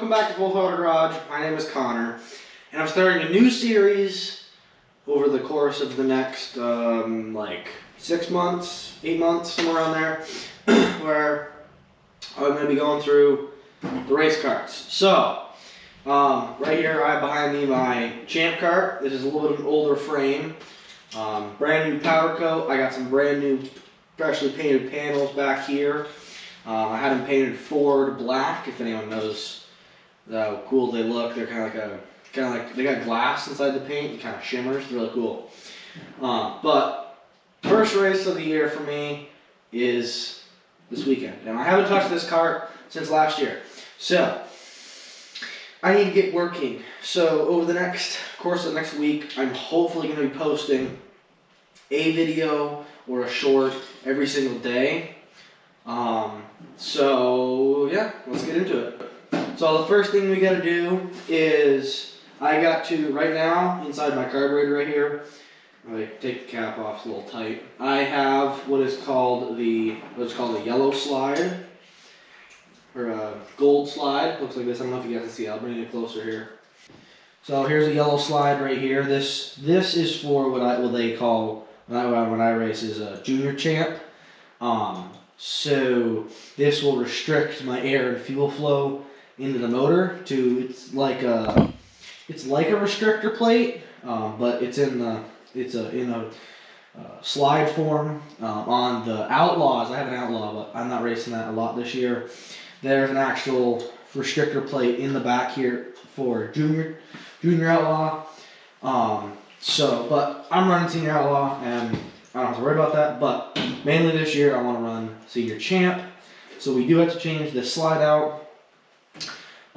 welcome back to Full Throttle Garage. My name is Connor, and I'm starting a new series over the course of the next, like 6 months, 8 months, somewhere around there, where I'm going to be going through the race carts. So, right here I have behind me my Champ cart. This is a little bit of an older frame, brand new powder coat. I got some brand new freshly painted panels back here. I had them painted Ford black. If anyone knows how cool they look, they're kind of like they got glass inside the paint. It kind of shimmers. It's really cool. But first race of the year for me is this weekend, and I haven't touched this cart since last year. So I need to get working. So over the course of the next week, I'm hopefully going to be posting a video or a short every single day. So yeah, let's get into it. So the first thing we gotta do is I got to, right now, inside my carburetor right here, I take the cap off, it's a little tight. I have what is called the yellow slide, or a gold slide. Looks like this. I don't know if you guys can see. I'll bring it closer here. So here's a yellow slide right here. This is for what they call when I race is a junior champ. So this will restrict my air and fuel flow into the motor to it's like a restrictor plate, but it's in a slide form. On the Outlaws, I have an Outlaw, but I'm not racing that a lot this year. There's an actual restrictor plate in the back here for junior Outlaw. But I'm running senior Outlaw, and I don't have to worry about that. But mainly this year, I want to run senior champ. So we do have to change this slide out.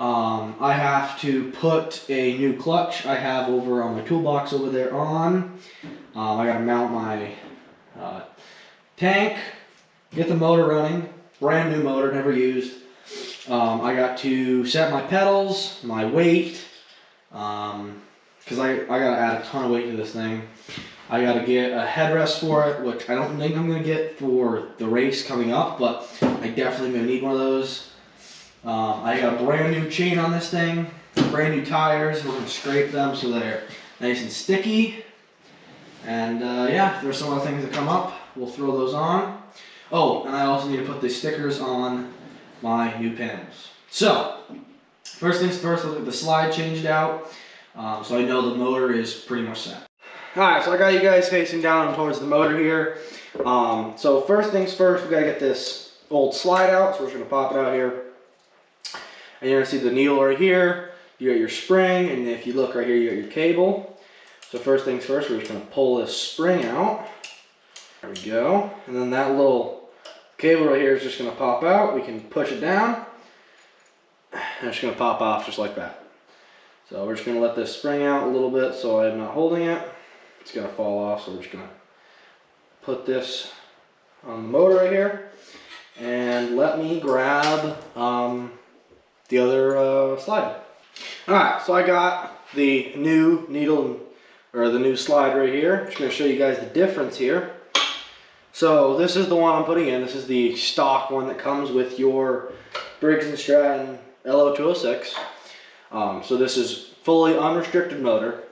I have to put a new clutch I have over on my toolbox over there on. I got to mount my tank, get the motor running, brand new motor, never used. I got to set my pedals, my weight, because I got to add a ton of weight to this thing. I got to get a headrest for it, which I don't think I'm going to get for the race coming up, but I definitely going to need one of those. I got a brand new chain on this thing, brand new tires. We're going to scrape them so they're nice and sticky. And yeah, if there's some other things that come up, we'll throw those on. Oh, and I also need to put the stickers on my new panels. So, first things first, look at the slide changed out, so I know the motor is pretty much set. Alright, so I got you guys facing down towards the motor here. So first things first, we gotta get this old slide out, so we're just gonna pop it out here. And you're gonna see the needle right here. You got your spring, and if you look right here, you got your cable. So first things first, we're just gonna pull this spring out. There we go. And then that little cable right here is just gonna pop out. We can push it down, and it's gonna pop off just like that. So we're just gonna let this spring out a little bit so I'm not holding it. It's gonna fall off, so we're just gonna put this on the motor right here, and let me grab the other slide. All right, so I got the new needle, or the new slide right here. I'm just gonna show you guys the difference here. So this is the one I'm putting in. This is the stock one that comes with your Briggs & Stratton LO206. So this is fully unrestricted motor.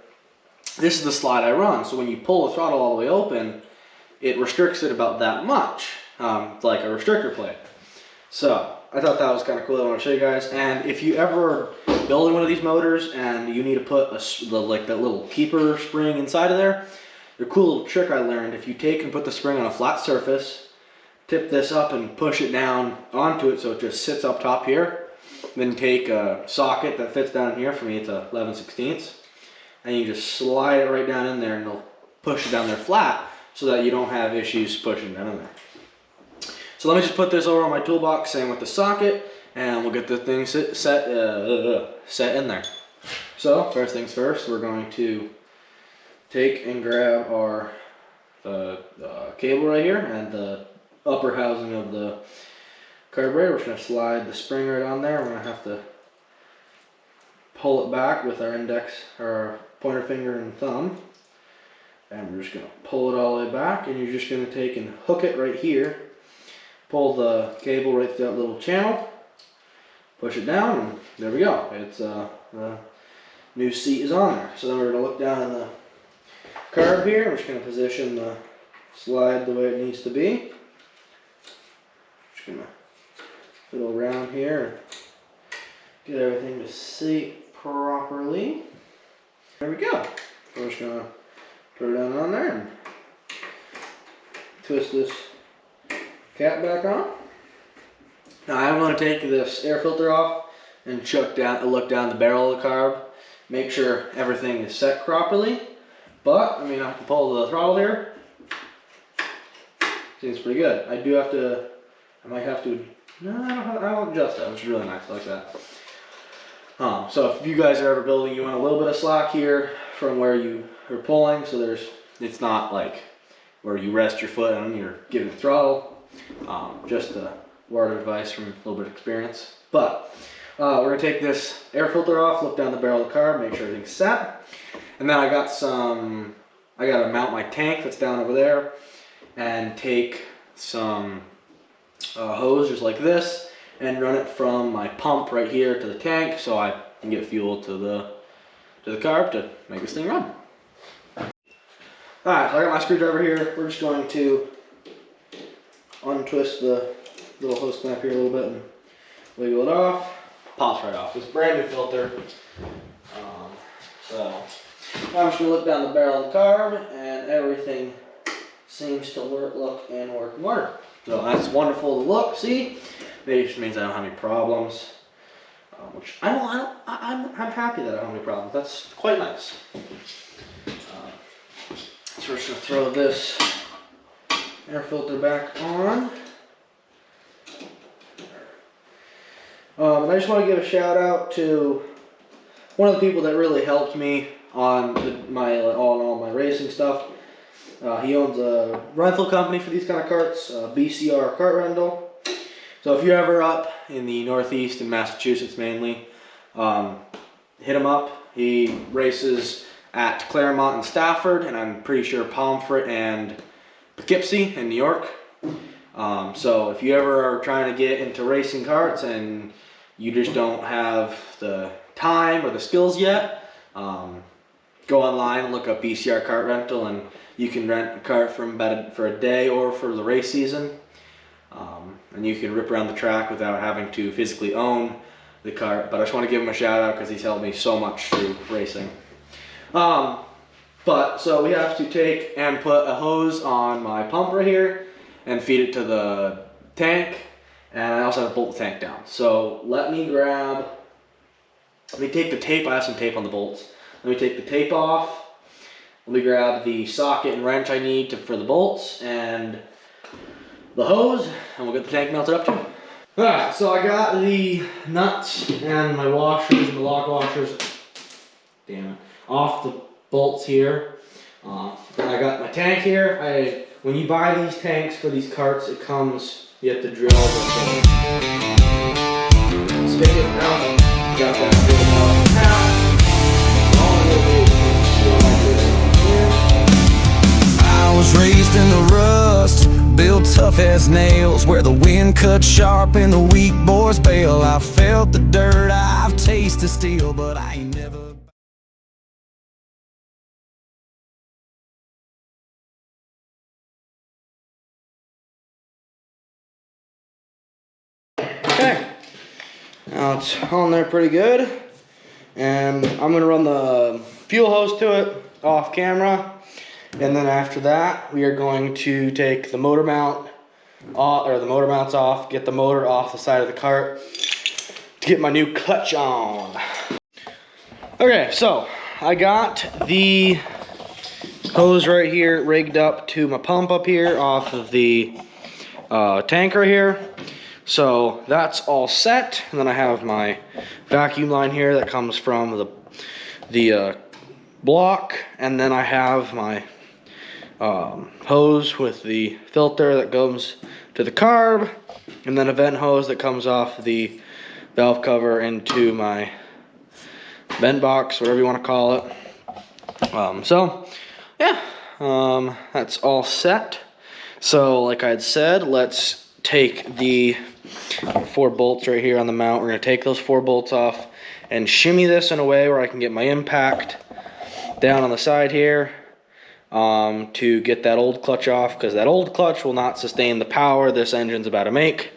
This is the slide I run, so when you pull the throttle all the way open, it restricts it about that much. It's like a restrictor plate. So I thought that was kind of cool. I want to show you guys. And if you ever building one of these motors and you need to put like that little keeper spring inside of there, the cool little trick I learned: if you take and put the spring on a flat surface, tip this up and push it down onto it so it just sits up top here. Then take a socket that fits down here. For me, it's a 11/16. And you just slide it right down in there, and it'll push it down there flat so that you don't have issues pushing down in there. So let me just put this over on my toolbox, same with the socket, and we'll get the thing set in there. So first things first, we're going to take and grab our cable right here and the upper housing of the carburetor. We're just going to slide the spring right on there. We're going to have to pull it back with our index, or our pointer finger and thumb, and we're just going to pull it all the way back, and you're just going to take and hook it right here, pull the cable right through that little channel, push it down, and there we go. It's the new seat is on there. So then we're gonna look down in the carb here. I'm just gonna position the slide the way it needs to be. Just gonna fiddle around here and get everything to seat properly. There we go. We're just gonna put it down on there and twist this cap back on. Now I'm going to take this air filter off and look down the barrel of the carb, make sure everything is set properly. But I mean, I can pull the throttle here. Seems pretty good. I might have to. No, I don't adjust that. It's really nice like that. So if you guys are ever building, you want a little bit of slack here from where you are pulling, so it's not like where you rest your foot and you're giving the throttle. Just a word of advice from a little bit of experience. But we're gonna take this air filter off, look down the barrel of the carb, make sure everything's set. And then I gotta mount my tank that's down over there and take some hose just like this and run it from my pump right here to the tank so I can get fuel to the carb to make this thing run. Alright, so I got my screwdriver here. We're just going to untwist the little hose clamp here a little bit and wiggle it off. Pops right off. It's a brand new filter. So now I'm just going to look down the barrel of the carb and everything seems to look in working order. So that's wonderful to look, see? It just means I don't have any problems. Which I'm happy that I don't have any problems. That's quite nice. So we're just going to throw this air filter back on. And I just want to give a shout out to one of the people that really helped me on all my racing stuff. He owns a rental company for these kind of carts, BCR Kart Rental. So if you're ever up in the Northeast in Massachusetts mainly, hit him up. He races at Claremont and Stafford, and I'm pretty sure Pomfret and Poughkeepsie in New York. So if you ever are trying to get into racing karts and you just don't have the time or the skills yet, go online and look up BCR Kart Rental, and you can rent a kart for a day or for the race season. And you can rip around the track without having to physically own the kart. But I just want to give him a shout out because he's helped me so much through racing. So we have to take and put a hose on my pump right here and feed it to the tank. And I also have to bolt the tank down. So let me take the tape. I have some tape on the bolts. Let me take the tape off. Let me grab the socket and wrench I need for the bolts and the hose, and we'll get the tank melted up too. Alright, so I got the nuts and my washers and the lock washers, off the bolts here. Then I got my tank here. When you buy these tanks for these carts, it comes, you have to drill the stick it down. Got that drilled out. All I'm gonna do is here. I was raised in the rust, built tough as nails, where the wind cuts sharp and the weak boys bail. I felt the dirt, I've tasted steel, but I ain't never. Okay, now it's on there pretty good, and I'm gonna run the fuel hose to it off camera. And then after that, we are going to take the motor mount off, or the motor mounts off, get the motor off the side of the cart to get my new clutch on. Okay, so I got the hose right here rigged up to my pump up here off of the tank right here. So that's all set. And then I have my vacuum line here that comes from the block, and then I have my hose with the filter that goes to the carb, and then a vent hose that comes off the valve cover into my vent box, whatever you want to call it. That's all set. So like I had said, let's take the 4 bolts right here on the mount. We're gonna take those 4 bolts off and shimmy this in a way where I can get my impact down on the side here to get that old clutch off, because that old clutch will not sustain the power this engine's about to make.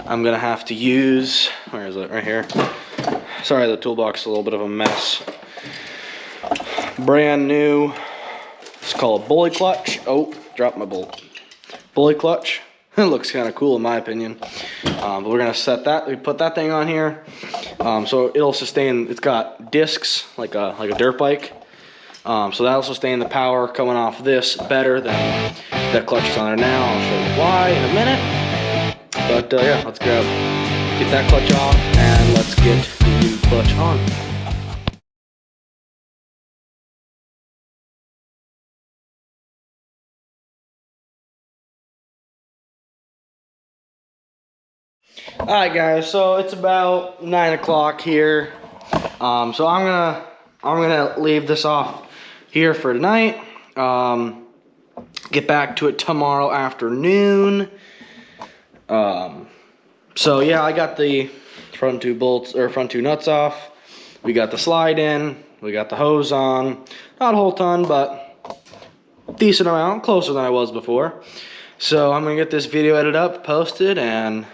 I'm gonna have to use, where is it? Right here. Sorry, the toolbox is a little bit of a mess. Brand new, it's called a bully clutch. Oh, dropped my bolt. Bully clutch. It looks kind of cool in my opinion. But we're gonna set that, we put that thing on here. So it'll sustain, it's got discs like a dirt bike. So that'll sustain the power coming off this better than that clutch is on there now. I'll show you why in a minute. But yeah, let's get that clutch off and let's get the new clutch on. Alright guys, so it's about 9 o'clock here. So I'm gonna leave this off here for tonight. Get back to it tomorrow afternoon. So yeah, I got the front 2 bolts or front 2 nuts off. We got the slide in. We got the hose on. Not a whole ton, but decent amount, closer than I was before. So I'm gonna get this video edited up, posted, and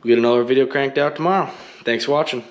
we'll get another video cranked out tomorrow. Thanks for watching.